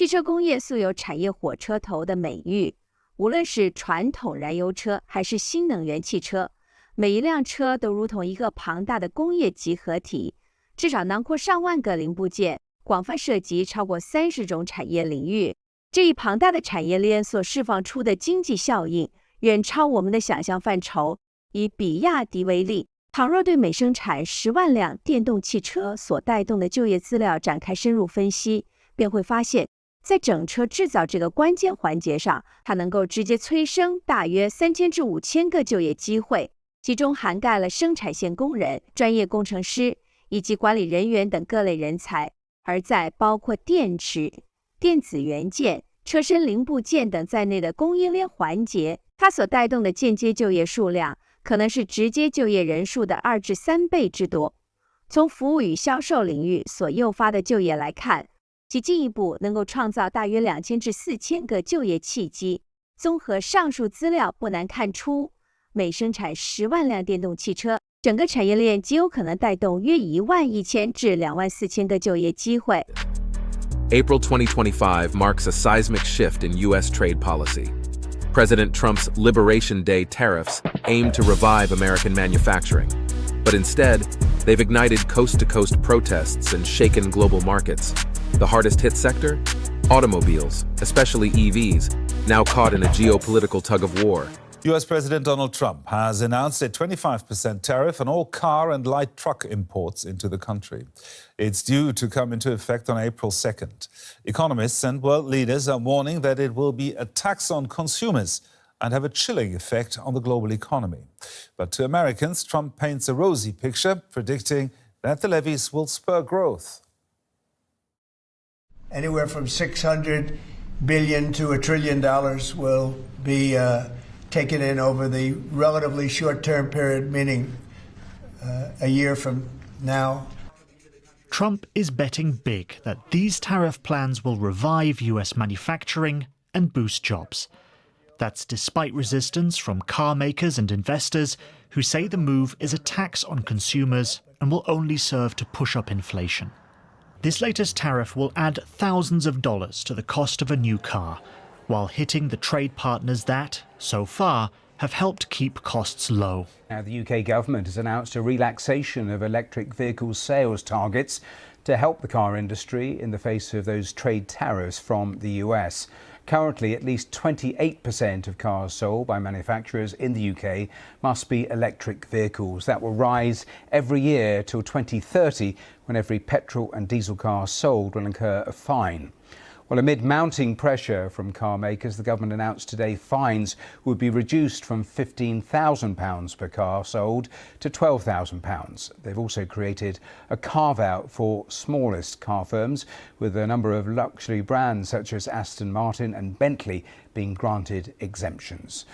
车工业素有产业火车头的美誉，无论是传统燃油车还是新能源汽车，每一辆车都如同一个庞大的工业集合体，至少囊括上万个零部件，广泛涉及超过30种产业领域。这一庞大的产业链所释放出的经济效应，远超我们的想象范畴。以比亚迪为例，倘若对每生产10万辆电动汽车所带动的就业资料展开深入分析，便会发现，在整车制造这个关键环节上，它能够直接催生大约3000至5000个就业机会，其中涵盖了生产线工人、专业工程师以及管理人员等各类人才。而在包括电池、电子元件、车身零部件等在内的供应链环节，它所带动的间接就业数量可能是直接就业人数的2至3倍之多。从服务与销售领域所诱发的就业来看，其进一步能够创造大约2000至4000个就业契机。综合上述资料，不难看出，每生产10万辆电动汽车，整个产业链极有可能带动约11000至24000个就业机会。April 2025 marks a seismic shift in U.S. trade policy. President Trump's Liberation Day tariffs aim to revive American manufacturing, but instead, they've ignited coast-to-coast protests and shaken global markets. The hardest-hit sector? Automobiles, especially EVs, now caught in a geopolitical tug-of-war. U.S. President Donald Trump has announced a 25% tariff on all car and light truck imports into the country. It's due to come into effect on April 2nd. Economists and world leaders are warning that it will be a tax on consumers and have a chilling effect on the global economy. But to Americans, Trump paints a rosy picture, predicting that the levies will spur growth. Anywhere from $600 billion to $1 trillion will be taken in over the relatively short-term period, meaning a year from now. Trump is betting big that these tariff plans will revive US manufacturing and boost jobs. That's despite resistance from car makers and investors who say the move is a tax on consumers and will only serve to push up inflation. This latest tariff will add thousands of dollars to the cost of a new car, while hitting the trade partners that, so far, have helped keep costs low. Now, the UK government has announced a relaxation of electric vehicle sales targets to help the car industry in the face of those trade tariffs from the US. Currently, at least 28% of cars sold by manufacturers in the UK must be electric vehicles. That will rise every year till 2030, when every petrol and diesel car sold will incur a fine. Well, amid mounting pressure from car makers, the government announced today fines would be reduced from £15,000 per car sold to £12,000. They've also created a carve-out for smallest car firms, with a number of luxury brands such as Aston Martin and Bentley being granted exemptions.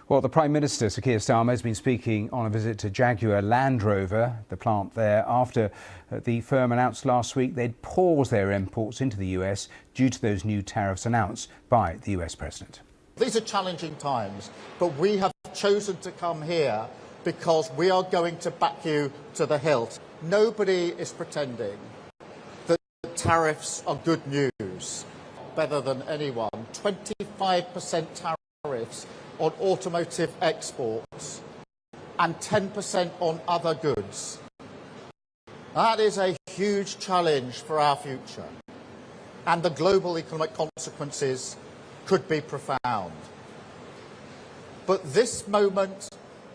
Well, the Prime Minister, Sir Keir Starmer, has been speaking on a visit to Jaguar Land Rover, the plant there, after the firm announced last week they'd pause their imports into the US due to those new tariffs announced by the US President. These are challenging times, but we have chosen to come here because we are going to back you to the hilt. Nobody is pretending that tariffs are good news. Better than anyone. 25% tariffs on automotive exports and 10% on other goods. That is a huge challenge for our future, and the global economic consequences could be profound. But this moment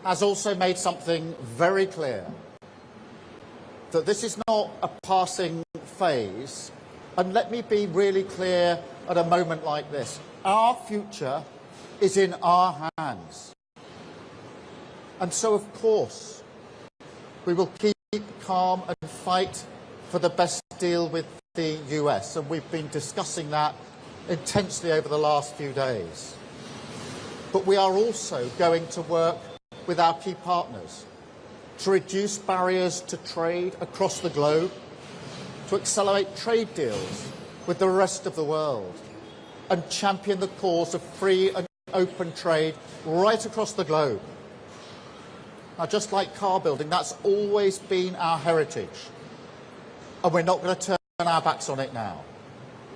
has also made something very clear, that this is not a passing phase. And let me be really clear at a moment like this. Our future is in our hands. And so, of course, we will keep calm and fight for the best deal with the US. And we've been discussing that intensely over the last few days. But we are also going to work with our key partners to reduce barriers to trade across the globe, to accelerate trade deals with the rest of the world, and champion the cause of free and open trade right across the globe. Now, just like car building, that's always been our heritage, and we're not going to turn our backs on it now.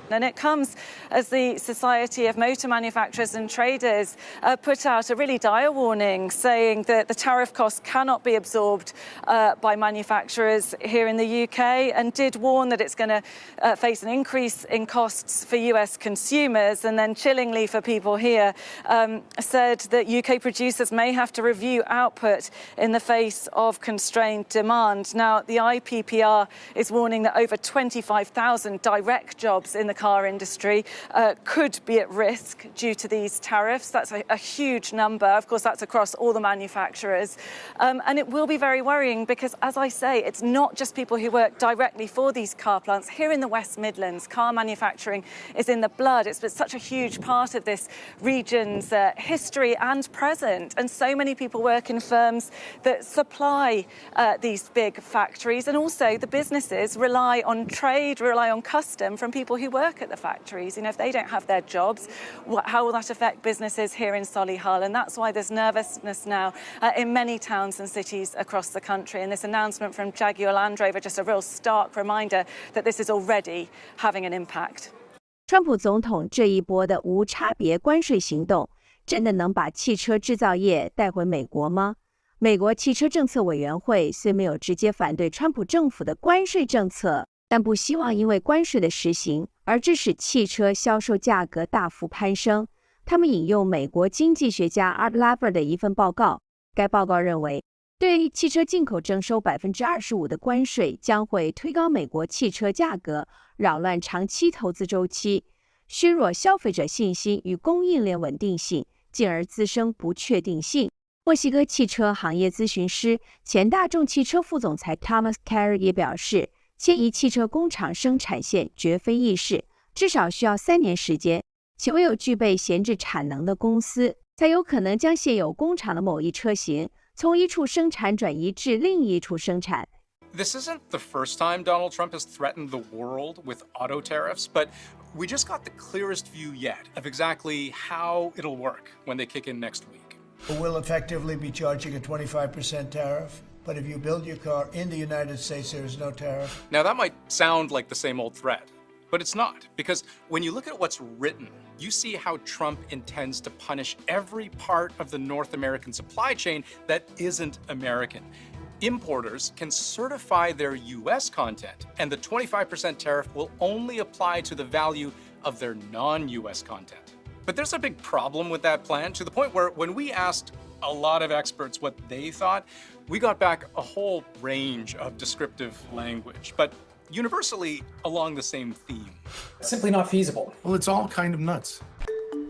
And it comes as the Society of Motor Manufacturers and Traders put out a really dire warning saying that the tariff costs cannot be absorbed by manufacturers here in the UK, and did warn that it's going to face an increase in costs for US consumers. And then chillingly for people here, said that UK producers may have to review output in the face of constrained demand. Now, the IPPR is warning that over 25,000 direct jobs in the car industry could be at risk due to these tariffs. That's a huge number. Of course, that's across all the manufacturers. And it will be very worrying because, as I say, it's not just people who work directly for these car plants. Here in the West Midlands, car manufacturing is in the blood. It's such a huge part of this region's history and present. And so many people work in firms that supply these big factories. And also the businesses rely on trade, rely on custom from people who work at the factories. You know, if they don't have their jobs, how will that affect businesses here in Solihull? And that's why there's nervousness now in many towns and cities across the country. And this announcement from Jaguar Land Rover, just a real stark reminder that this is already having an impact. 川普总统这一波的无差别关税行动，真的能把汽车制造业带回美国吗？美国汽车政策委员会虽没有直接反对川普政府的关税政策，但不希望因为关税的实行而致使汽车销售价格大幅攀升。他们引用美国经济学家 Art Laver 的一份报告，该报告认为，对汽车进口征收 25% 的关税将会推高美国汽车价格，扰乱长期投资周期，削弱消费者信心与供应链稳定性，进而滋生不确定性。墨西哥汽车行业咨询师、前大众汽车副总裁 Thomas Carey 也表示，迁移汽车工厂生产线绝非易事，至少需要3年时间，且唯有具备闲置产能的公司，才有可能将现有工厂的某一车型从一处生产转移至另一处生产。This isn't the first time Donald Trump has threatened the world with auto tariffs, but we just got the clearest view yet of exactly how it'll work when they kick in next week. We'll effectively be charging a 25% tariff, but if you build your car in the United States, there is no tariff. Now, that might sound like the same old threat, but it's not, because when you look at what's written, you see how Trump intends to punish every part of the North American supply chain that isn't American. Importers can certify their US content, and the 25% tariff will only apply to the value of their non-US content. But there's a big problem with that plan, to the point where when we asked a lot of experts what they thought, we got back a whole range of descriptive language, but universally along the same theme. Simply not feasible. Well, it's all kind of nuts.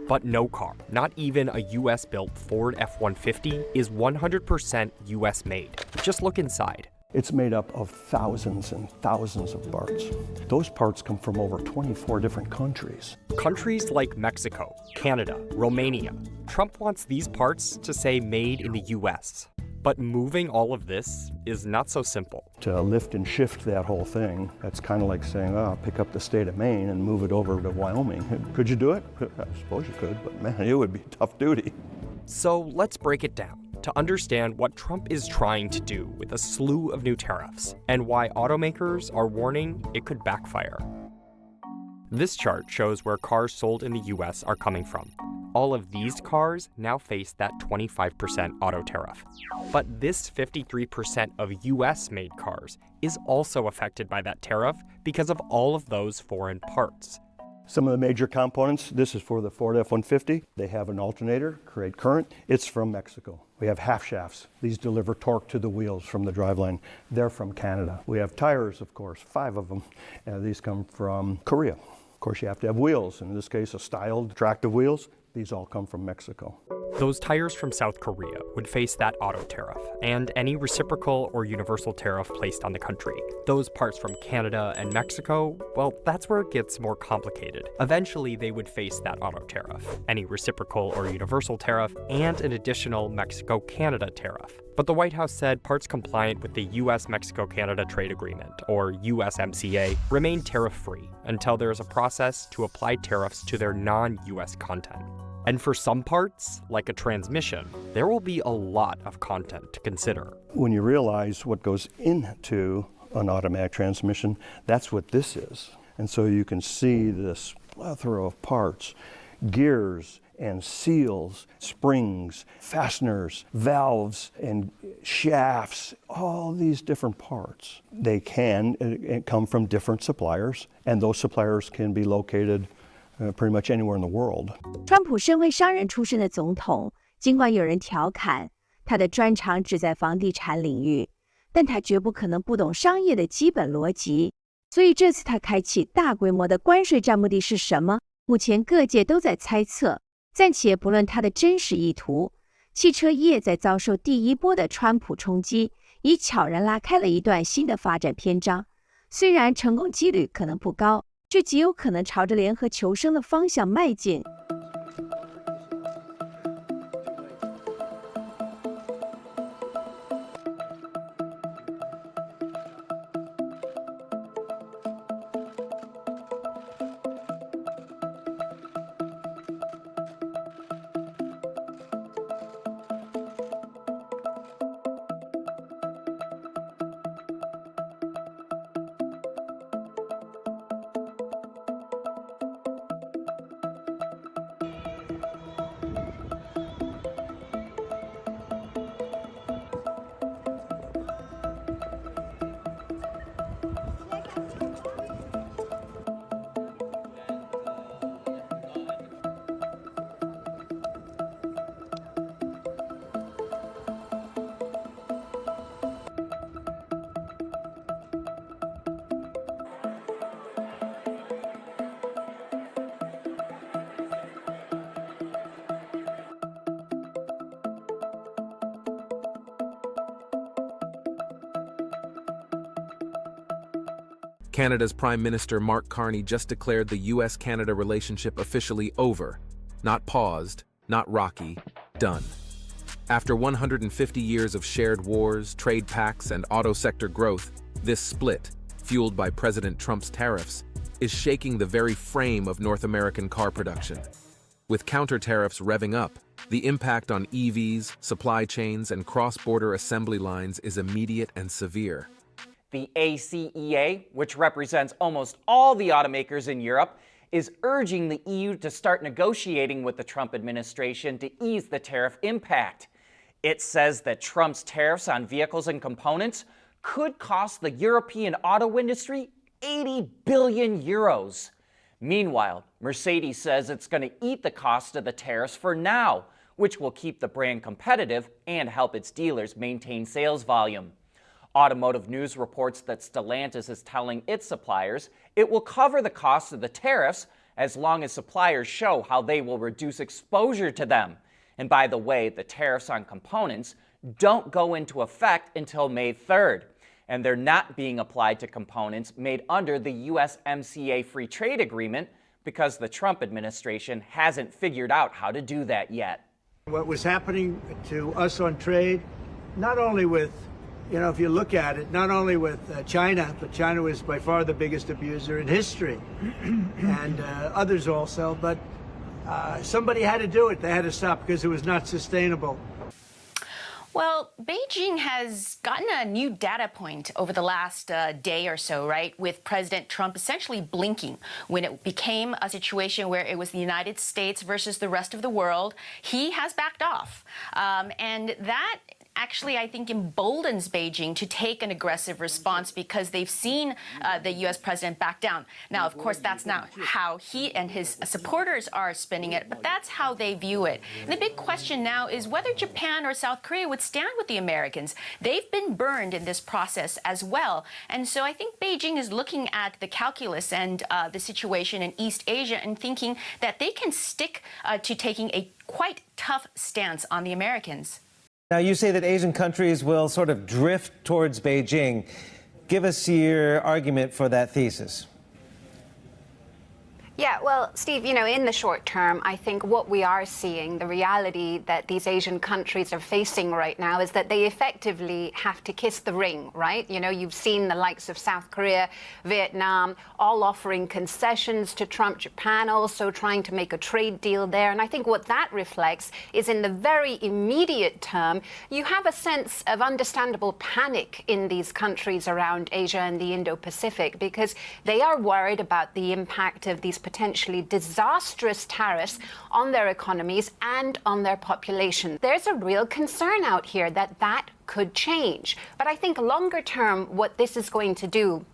But no car, not even a US-built Ford F-150, is 100% US-made. Just look inside. It's made up of thousands and thousands of parts. Those parts come from over 24 different countries. Countries like Mexico, Canada, Romania. Trump wants these parts to say made in the US. But moving all of this is not so simple. To lift and shift that whole thing, that's kind of like saying, pick up the state of Maine and move it over to Wyoming. Could you do it? I suppose you could, but man, it would be tough duty. So let's break it down to understand what Trump is trying to do with a slew of new tariffs and why automakers are warning it could backfire. This chart shows where cars sold in the US are coming from. All of these cars now face that 25% auto tariff. But this 53% of US-made cars is also affected by that tariff because of all of those foreign parts. Some of the major components, this is for the Ford F-150. They have an alternator, create current. It's from Mexico. We have half shafts. These deliver torque to the wheels from the driveline. They're from Canada. We have tires, of course, 5 of them. These come from Korea. Of course, you have to have wheels. In this case, a styled tractive wheels. These all come from Mexico. Those tires from South Korea would face that auto tariff and any reciprocal or universal tariff placed on the country. Those parts from Canada and Mexico, well, that's where it gets more complicated. Eventually, they would face that auto tariff, any reciprocal or universal tariff, and an additional Mexico-Canada tariff. But the White House said parts compliant with the U.S.-Mexico-Canada Trade Agreement, or USMCA, remain tariff-free until there is a process to apply tariffs to their non-U.S. content. And for some parts, like a transmission, there will be a lot of content to consider. When you realize what goes into an automatic transmission, that's what this is. And so you can see this plethora of parts, gears and seals, springs, fasteners, valves, and shafts, all these different parts. They can come from different suppliers, and those suppliers can be located pretty much anywhere in the world. 川普身为商人出身的总统，尽管有人调侃他的专长只在房地产领域，但他绝不可能不懂商业的基本逻辑。所以这次他开启大规模的关税战目的是什么？目前各界都在猜测。暂且不论他的真实意图，汽车业在遭受第一波的川普冲击，已悄然拉开了一段新的发展篇章。虽然成功几率可能不高，却极有可能朝着联合求生的方向迈进。Canada's Prime Minister Mark Carney just declared the US-Canada relationship officially over. Not paused, not rocky, done. After 150 years of shared wars, trade pacts, and auto sector growth, this split, fueled by President Trump's tariffs, is shaking the very frame of North American car production. With counter tariffs revving up, the impact on EVs, supply chains, and cross-border assembly lines is immediate and severe. The ACEA, which represents almost all the automakers in Europe, is urging the EU to start negotiating with the Trump administration to ease the tariff impact. It says that Trump's tariffs on vehicles and components could cost the European auto industry 80 billion euros. Meanwhile, Mercedes says it's going to eat the cost of the tariffs for now, which will keep the brand competitive and help its dealers maintain sales volume. Automotive News reports that Stellantis is telling its suppliers it will cover the cost of the tariffs as long as suppliers show how they will reduce exposure to them. And by the way, the tariffs on components don't go into effect until May 3rd, and they're not being applied to components made under the USMCA Free Trade Agreement because the Trump administration hasn't figured out how to do that yet. What was happening to us on trade, not only with, if you look at it, not only with China, but China was by far the biggest abuser in history, and others also, but somebody had to do it. They had to stop because it was not sustainable. Well, Beijing has gotten a new data point over the last day or so, right, with President Trump essentially blinking when it became a situation where it was the United States versus the rest of the world. He has backed off. And that actually, I think, emboldens Beijing to take an aggressive response because they've seen the U.S. president back down. Now, of course, that's not how he and his supporters are spinning it, but that's how they view it. And the big question now is whether Japan or South Korea would stand with the Americans. They've been burned in this process as well. And so I think Beijing is looking at the calculus and the situation in East Asia and thinking that they can stick to taking a quite tough stance on the Americans. Now, you say that Asian countries will sort of drift towards Beijing. Give us your argument for that thesis. Yeah, well, Steve, in the short term, I think what we are seeing, the reality that these Asian countries are facing right now is that they effectively have to kiss the ring, right? You've seen the likes of South Korea, Vietnam, all offering concessions to Trump, Japan also trying to make a trade deal there. And I think what that reflects is in the very immediate term, you have a sense of understandable panic in these countries around Asia and the Indo-Pacific because they are worried about the impact of these potentially disastrous tariffs on their economies and on their population. There's a real concern out here that could change. But I think longer term, what this is going to do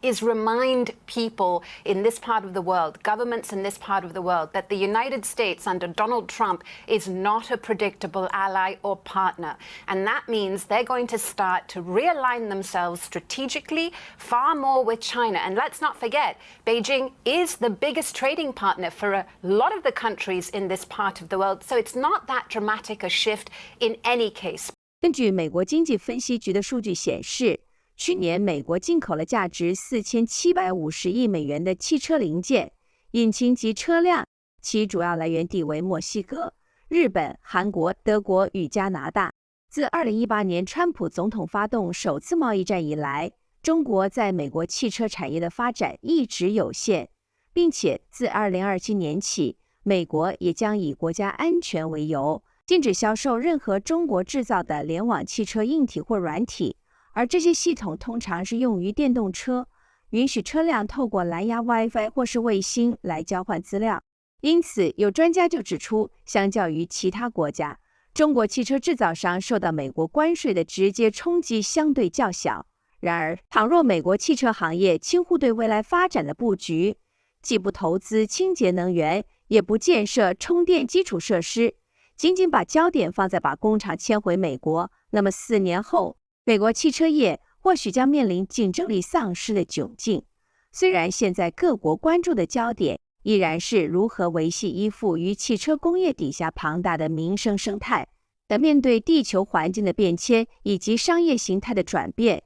is remind people in this part of the world, governments in this part of the world, that the United States under Donald Trump is not a predictable ally or partner. And that means they're going to start to realign themselves strategically far more with China. And let's not forget, Beijing is the biggest trading partner for a lot of the countries in this part of the world. So it's not that dramatic a shift in any case. 根据美国经济分析局的数据显示，去年美国进口了价值4750亿美元的汽车零件、引擎及车辆，其主要来源地为墨西哥、日本、韩国、德国与加拿大。自2018年川普总统发动首次贸易战以来，中国在美国汽车产业的发展一直有限，并且自2027年起，美国也将以国家安全为由，禁止销售任何中国制造的联网汽车硬体或软体。而这些系统通常是用于电动车，允许车辆透过蓝牙 Wi-Fi 或是卫星来交换资料。因此，有专家就指出，相较于其他国家，中国汽车制造商受到美国关税的直接冲击相对较小。然而，倘若美国汽车行业轻忽对未来发展的布局，既不投资清洁能源，也不建设充电基础设施，仅仅把焦点放在把工厂迁回美国，那么4年后，美国汽车业或许将面临竞争力丧失的窘境。虽然现在各国关注的焦点依然是如何维系依附于汽车工业底下庞大的民生生态，但面对地球环境的变迁以及商业形态的转变，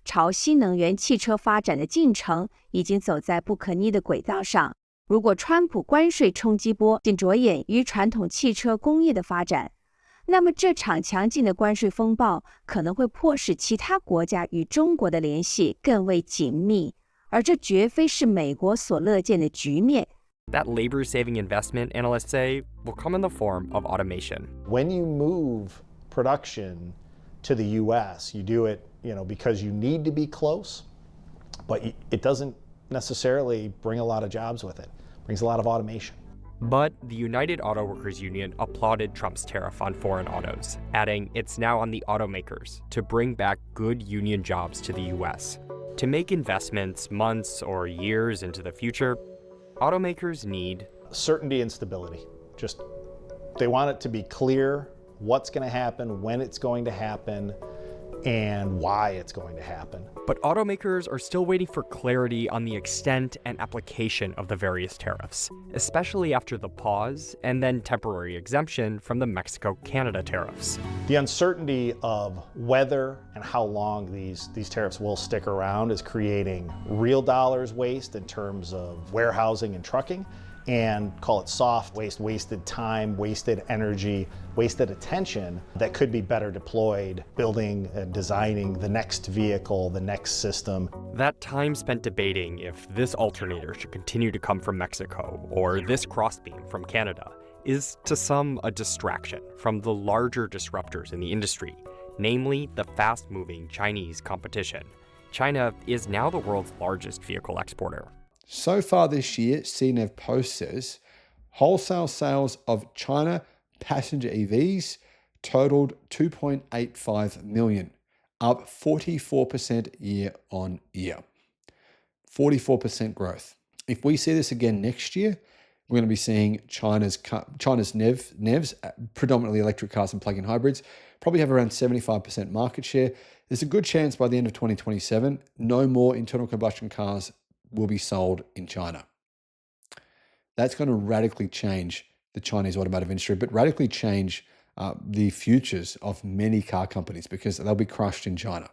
朝新能源汽车发展的进程已经走在不可逆的轨道上。如果川普关税冲击波仅着眼于传统汽车工业的发展，那么这场强劲的关税风暴可能会迫使其他国家与中国的联系更为紧密，而这绝非是美国所乐见的局面。That labor-saving investment, analysts say, will come in the form of automation. When you move production to the U.S., you do it, because you need to be close, but it doesn't necessarily bring a lot of jobs with it. It brings a lot of automation. But the United Auto Workers Union applauded Trump's tariff on foreign autos, adding it's now on the automakers to bring back good union jobs to the U.S. To make investments months or years into the future, automakers need certainty and stability. They want it to be clear what's going to happen, when it's going to happen, and why it's going to happen. But automakers are still waiting for clarity on the extent and application of the various tariffs, especially after the pause and then temporary exemption from the Mexico-Canada tariffs. The uncertainty of whether and how long these tariffs will stick around is creating real dollars waste in terms of warehousing and trucking, and call it soft waste, wasted time, wasted energy, wasted attention that could be better deployed building and designing the next vehicle, the next system. That time spent debating if this alternator should continue to come from Mexico or this crossbeam from Canada is to some a distraction from the larger disruptors in the industry, namely the fast-moving Chinese competition. China is now the world's largest vehicle exporter. So far this year, CNEV Post says wholesale sales of China passenger EVs totaled 2.85 million, up 44% year on year. 44% growth. If we see this again next year, we're going to be seeing China's NEVs, predominantly electric cars and plug-in hybrids, probably have around 75% market share. There's a good chance by the end of 2027, no more internal combustion cars will be sold in China. That's going to radically change the Chinese automotive industry, but radically change the futures of many car companies because they'll be crushed in China.